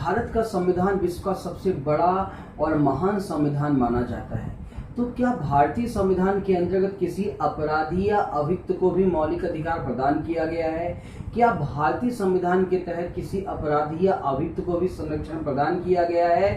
भारत का संविधान विश्व का सबसे बड़ा और महान संविधान माना जाता है। तो क्या भारतीय संविधान के अंतर्गत किसी अपराधी या अभियुक्त को भी मौलिक अधिकार प्रदान किया गया है? क्या भारतीय संविधान के तहत किसी अपराधी या अभियुक्त को भी संरक्षण प्रदान किया गया है?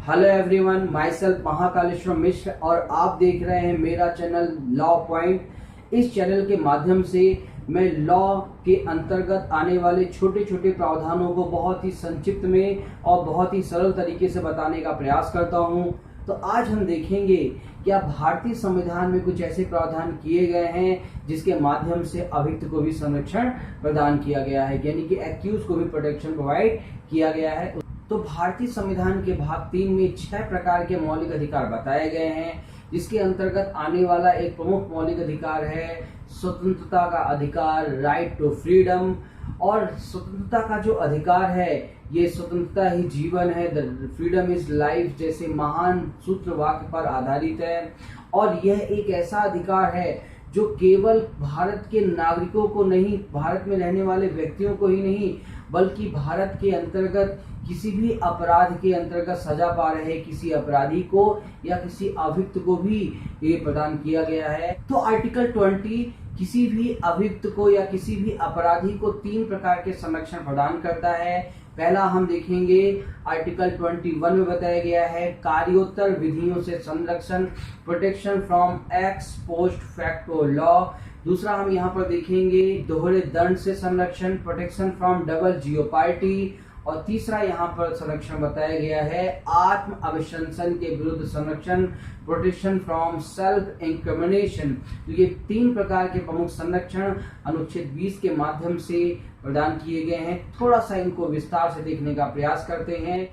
Hello everyone, myself Mahakaleshwar Mishra और आप देख रहे हैं मेरा चैनल लॉ पॉइंट। इस चैनल के माध्यम से मैं लॉ के अंतर्गत आने वाले छोटे छोटे प्रावधानों को बहुत ही संक्षिप्त में और बहुत ही सरल तरीके से बताने का प्रयास करता हूं। तो आज हम देखेंगे क्या भारतीय संविधान में कुछ ऐसे प्रावधान किए गए हैं जिसके माध्यम से अभियुक्त को भी संरक्षण प्रदान किया गया है, यानी कि एक्यूज को भी प्रोटेक्शन प्रोवाइड किया गया है। तो भारतीय संविधान के भाग 3 में 6 प्रकार के मौलिक अधिकार बताए गए हैं, जिसके अंतर्गत आने वाला एक प्रमुख मौलिक अधिकार है स्वतंत्रता का अधिकार, राइट टू फ्रीडम। और स्वतंत्रता का जो अधिकार है, ये स्वतंत्रता ही जीवन है, द फ्रीडम इज लाइफ जैसे महान सूत्र वाक्य पर आधारित है। और यह एक ऐसा अधिकार है जो केवल भारत के नागरिकों को नहीं, भारत में रहने वाले व्यक्तियों को ही नहीं, बल्कि भारत के अंतर्गत किसी भी अपराध के अंतर्गत सजा पा रहे किसी अपराधी को या किसी अभियुक्त को भी ये प्रदान किया गया है। तो आर्टिकल 20 किसी भी अभियुक्त को या किसी भी अपराधी को 3 प्रकार के संरक्षण प्रदान करता है। पहला हम देखेंगे आर्टिकल 21 में बताया गया है कार्योत्तर विधियों से संरक्षण, protection from x post facto law. दूसरा हम यहाँ पर देखेंगे दोहरे दंड से संरक्षण, प्रोटेक्शन फ्रॉम डबल जियोपार्टी। और तीसरा यहाँ पर संरक्षण बताया गया है आत्म अभिशंसन के विरुद्ध संरक्षण, प्रोटेक्शन फ्रॉम सेल्फ इंक्रिमिनेशन। तो ये 3 प्रकार के प्रमुख संरक्षण अनुच्छेद 20 के माध्यम से प्रदान किए गए हैं। थोड़ा सा इनको विस्तार से देखने का प्रयास करते हैं।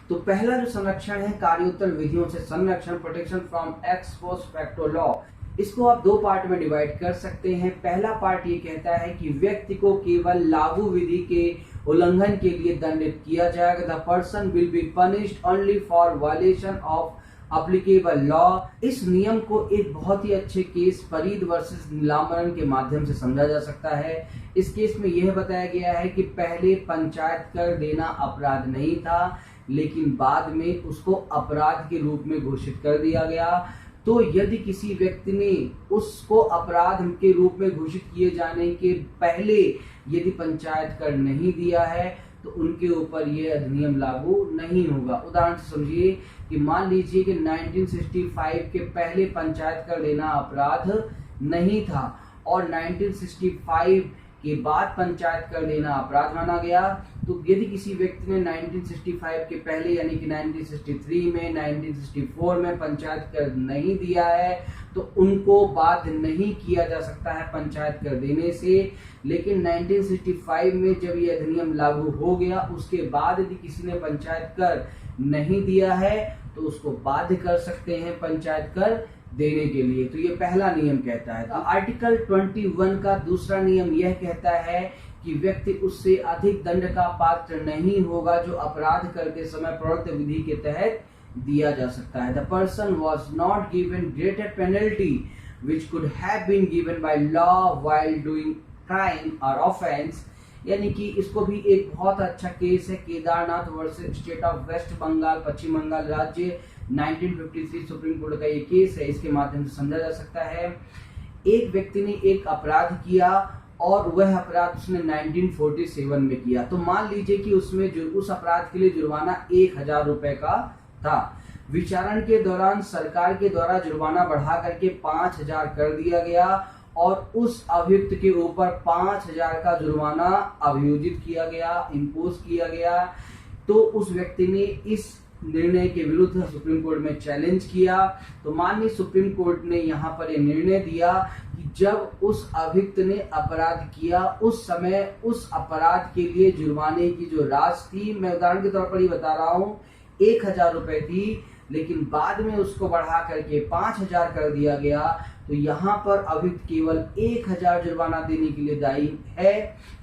तो पहला जो संरक्षण है कार्योत्तर विधियों से संरक्षण, protection from x post facto law, इसको आप 2 पार्ट में डिवाइड कर सकते हैं। पहला पार्ट ये कहता है कि व्यक्ति को केवल लागू विधि के उल्लंघन के लिए दंडित किया जाएगा। The person will be punished only for violation of applicable law. इस नियम को एक बहुत ही अच्छे केस फरीद वर्सेस नीलांबरन के माध्यम से समझा जा सकता है। इस केस में यह बताया गया है कि पहले पंचायत कर देना अपराध नहीं था, लेकिन बाद में उसको अपराध के रूप में घोषित कर दिया गया। तो यदि किसी व्यक्ति ने उसको अपराध के रूप में घोषित किए जाने के पहले यदि पंचायत कर नहीं दिया है तो उनके ऊपर यह अधिनियम लागू नहीं होगा। उदाहरण से समझिए कि मान लीजिए कि 1965 के पहले पंचायत कर देना अपराध नहीं था और 1965 के बाद पंचायत कर देना अपराध माना गया। तो यदि किसी व्यक्ति ने 1965 के पहले यानी कि 1963 में, 1964 में पंचायत कर नहीं दिया है तो उनको बाध्य नहीं किया जा सकता है पंचायत कर देने से। लेकिन 1965 में जब यह अधिनियम लागू हो गया, उसके बाद यदि किसी ने पंचायत कर नहीं दिया है तो उसको बाध्य कर सकते हैं पंचायत कर देने के लिए। तो ये पहला नियम कहता है। तो आर्टिकल 21 का दूसरा नियम यह कहता है कि व्यक्ति उससे अधिक दंड का पात्र नहीं होगा जो अपराध करते समय प्रवर्त विधि के तहत दिया जा सकता है। The person was not given greater penalty which could have been given by law while doing crime और ऑफेंस। यानी कि इसको भी एक बहुत अच्छा केस है Kedarnath versus state of West Bengal, Paschim Bengal राज्य, 1953 सुप्रीम कोर्ट का ये केस है। इसके माध्यम से समझा जा सकता है एक व्यक्ति ने एक अपराध किया और वह अपराध उसने 1947 में किया। तो मान लीजिए कि उसमें जो उस अपराध के लिए जुर्माना 1000 रुपए का था। विचारण के दौरान सरकार के द्वारा जुर्माना बढ़ा करके 5000 कर दिया गया और उस अभियुक्त के ऊपर 5000 का जुर्माना अभियोजित किया गया, इम्पोज किया गया। तो उस व्यक्ति ने इस निर्णय के विरुद्ध सुप्रीम कोर्ट में चैलेंज किया। तो माननीय सुप्रीम कोर्ट ने यहाँ पर यह निर्णय दिया कि जब उस अभियुक्त ने अपराध किया उस समय उस अपराध के लिए जुर्माने की जो राशि थी, मैं उदाहरण के तौर पर ही बता रहा हूँ, 1000 रुपए थी, लेकिन बाद में उसको बढ़ा करके 5000 कर दिया गया। तो यहाँ पर अभियुक्त केवल 1000 जुर्माना देने के लिए दायी है,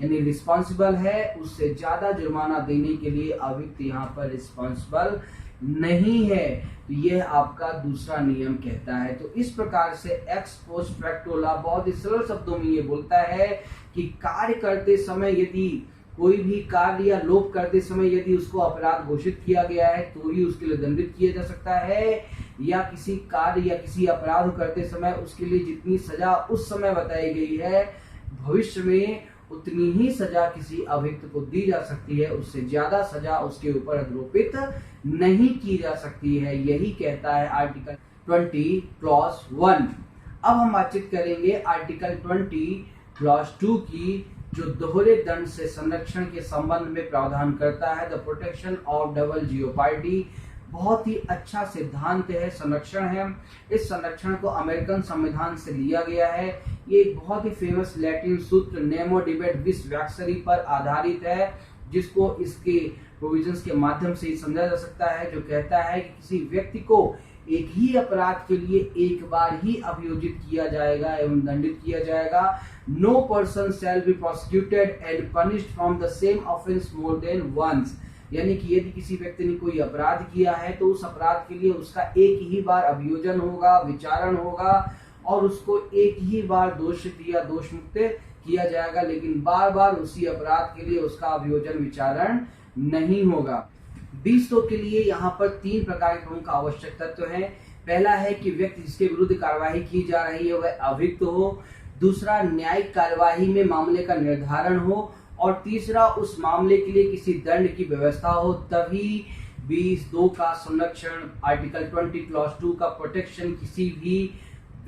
यानी रिस्पॉन्सिबल है। उससे ज्यादा जुर्माना देने के लिए अभियुक्त यहाँ पर रिस्पॉन्सिबल नहीं है। तो यह आपका दूसरा नियम कहता है। तो इस प्रकार से एक्स पोस्ट फैक्टो लॉ बहुत ही सरल शब्दों में ये बोलता है कि कार्य करते समय यदि कोई भी कार्य या लोप करते समय यदि उसको अपराध घोषित किया गया है तो ही उसके लिए दंडित किया जा सकता है, या किसी कार्य या किसी अपराध करते समय उसके लिए जितनी सजा उस समय बताई गई है भविष्य में उतनी ही सजा किसी अभियुक्त को दी जा सकती है, उससे ज्यादा सजा उसके ऊपर आरोपित नहीं की जा सकती है। यही कहता है आर्टिकल 20 क्लॉज 1। अब हम बातचीत करेंगे आर्टिकल 20 क्लॉज 2 की, जो दोहरे दंड से संरक्षण के संबंध में प्रावधान करता है। The protection of double jeopardy बहुत ही अच्छा सिद्धांत है, संरक्षण है। इस संरक्षण को अमेरिकन संविधान से लिया गया है। ये एक बहुत ही फेमस लैटिन सूत्र नेमो डिबेट विस वैक्सरी पर आधारित है, जिसको इसके प्रोविजंस के माध्यम से समझा जा सकता है, जो कहता है कि किसी व्यक्ति को एक ही अपराध के लिए एक बार ही अभियोजित किया जाएगा एवं दंडित किया जाएगा। No person shall be prosecuted and punished from the same offence more than once. यानी कि यदि किसी व्यक्ति ने कोई अपराध किया है तो उस अपराध के लिए उसका एक ही बार अभियोजन होगा, विचारण होगा और उसको एक ही बार दोषित या दोष मुक्त किया जाएगा, लेकिन बार बार उसी अपराध के लिए उसका अभियोजन विचारण नहीं होगा। 20 के लिए यहाँ पर 3 प्रकार के प्रमुख आवश्यक तत्व हैं। पहला है कि व्यक्ति जिसके विरुद्ध कार्यवाही की जा रही है वह अभियुक्त हो। दूसरा, न्यायिक कार्यवाही में मामले का निर्धारण हो। और तीसरा, उस मामले के लिए किसी दंड की व्यवस्था हो, तभी 20(2) का संरक्षण, आर्टिकल 20 क्लॉज 2 का प्रोटेक्शन किसी भी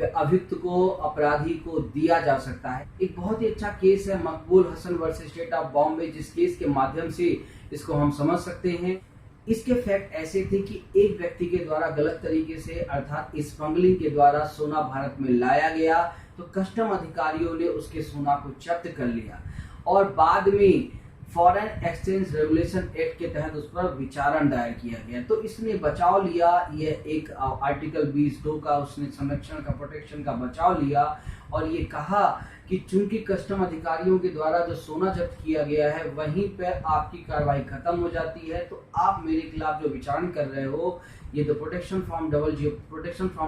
अभियुक्त को, अपराधी को दिया जा सकता है। एक बहुत ही अच्छा केस है Maqbool Hasan versus state of Bombay, जिस केस के माध्यम से इसको हम समझ सकते हैं। इसके फैक्ट ऐसे थे कि एक व्यक्ति के द्वारा गलत तरीके से अर्थात स्मगलिंग के द्वारा सोना भारत में लाया गया, तो कस्टम अधिकारियों ने उसके सोना को जब्त कर लिया और बाद में फॉरेन एक्सचेंज रेगुलेशन एक्ट के तहत उस पर विचारण दायर किया गया। तो इसने बचाव लिया, यह एक आर्टिकल 20(2) का उसने संरक्षण का, प्रोटेक्शन का बचाव लिया और ये कहा कि चूंकि कस्टम अधिकारियों के द्वारा जो सोना जब्त किया गया है वहीं पर आपकी कार्रवाई खत्म हो जाती है, तो आप मेरे खिलाफ जो विचारण कर रहे हो ये the protection from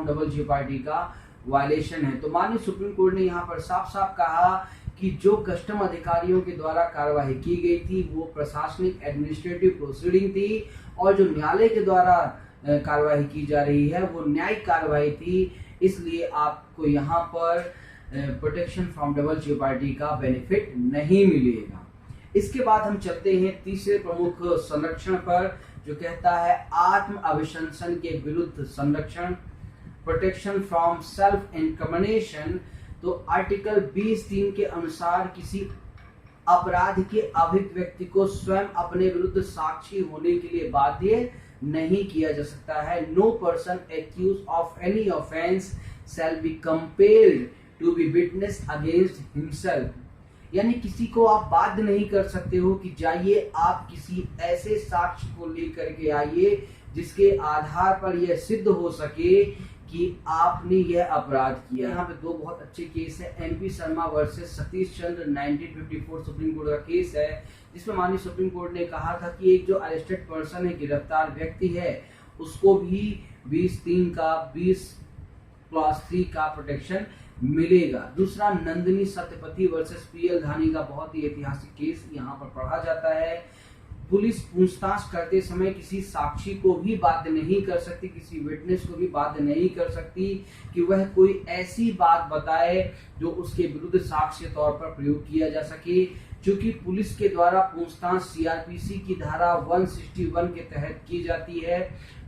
double jeopardy का वायलेशन है। तो माननीय सुप्रीम कोर्ट ने यहाँ पर साफ साफ कहा कि जो कस्टम अधिकारियों के द्वारा कार्यवाही की गई थी वो प्रशासनिक एडमिनिस्ट्रेटिव प्रोसीडिंग थी और जो न्यायालय के द्वारा कार्यवाही की जा रही है वो न्यायिक कार्यवाही थी, इसलिए आपको यहाँ पर प्रोटेक्शन फ्रॉम डबल जियोपार्डी का बेनिफिट नहीं मिलेगा। इसके बाद हम चलते हैं तीसरे प्रमुख संरक्षण पर, जो कहता है आत्म अभिशंसन के विरुद्ध संरक्षण, प्रोटेक्शन फ्रॉम सेल्फ इनक्रिमिनेशन। तो आर्टिकल 20(3) के अनुसार किसी अपराध के अभियुक्त व्यक्ति को स्वयं अपने विरुद्ध साक्षी होने के लिए बाध्य नहीं किया जा सकता है। No person accused of any offence shall be compelled to be witness against himself. यानी किसी को आप बाध्य नहीं कर सकते हो कि जाइए आप किसी ऐसे साक्ष्य को लेकर के आइए जिसके आधार पर यह सिद्ध हो सके कि आपने यह अपराध किया। यहाँ पे 2 बहुत अच्छे केस है। MP Sharma versus Satish Chandra 1954 supreme court का केस है, जिसमें माननीय सुप्रीम कोर्ट ने कहा था कि एक जो अरेस्टेड पर्सन है, गिरफ्तार व्यक्ति है, उसको भी 20(3) का 20(3) का प्रोटेक्शन मिलेगा। दूसरा, नंदिनी सत्यपति वर्सेस PL धानी का बहुत ही ऐतिहासिक केस यहाँ पर पढ़ा जाता है। पुलिस पूछताछ करते समय किसी साक्षी को भी बाध्य नहीं कर सकती, किसी विटनेस को भी बाध्य नहीं कर सकती कि वह कोई ऐसी बात बताए जो उसके विरुद्ध साक्ष्य तौर पर प्रयोग किया जा सके। क्योंकि पुलिस के द्वारा पूछताछ CRPC की धारा 161 के तहत की जाती है,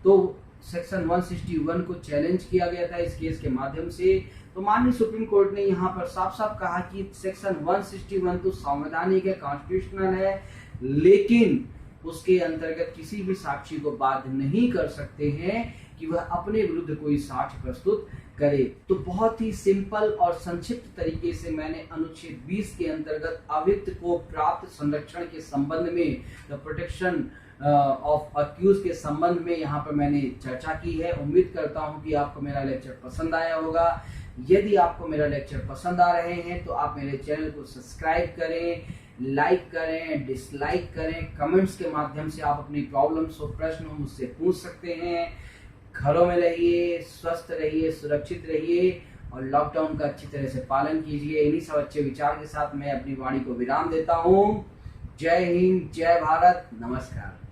तो सेक्शन 161 को चैलेंज किया गया था इस केस के माध्यम से। तो माननीय सुप्रीम कोर्ट ने यहाँ पर साफ साफ कहा कि सेक्शन 161 तो संवैधानिक है, कॉन्स्टिट्यूशनल है, लेकिन उसके अंतर्गत किसी भी साक्षी को बाध्य नहीं कर सकते हैं कि वह अपने विरुद्ध कोई साक्ष्य प्रस्तुत करे। तो बहुत ही सिंपल और संक्षिप्त तरीके से मैंने अनुच्छेद 20 के अंतर्गत अभियुक्त को प्राप्त संरक्षण के संबंध में, द प्रोटेक्शन ऑफ अक्यूज के संबंध में यहाँ पर मैंने चर्चा की है। उम्मीद करता हूँ कि आपको मेरा लेक्चर पसंद आया होगा। यदि आपको मेरा लेक्चर पसंद आ रहे हैं तो आप मेरे चैनल को सब्सक्राइब करें, लाइक करें, डिसलाइक करें, कमेंट्स के माध्यम से आप अपनी प्रॉब्लम्स और प्रश्न मुझसे पूछ सकते हैं। घरों में रहिए, स्वस्थ रहिए, सुरक्षित रहिए और लॉकडाउन का अच्छी तरह से पालन कीजिए। इन्हीं सब अच्छे विचार के साथ मैं अपनी वाणी को विराम देता हूँ। जय हिंद, जय भारत, नमस्कार।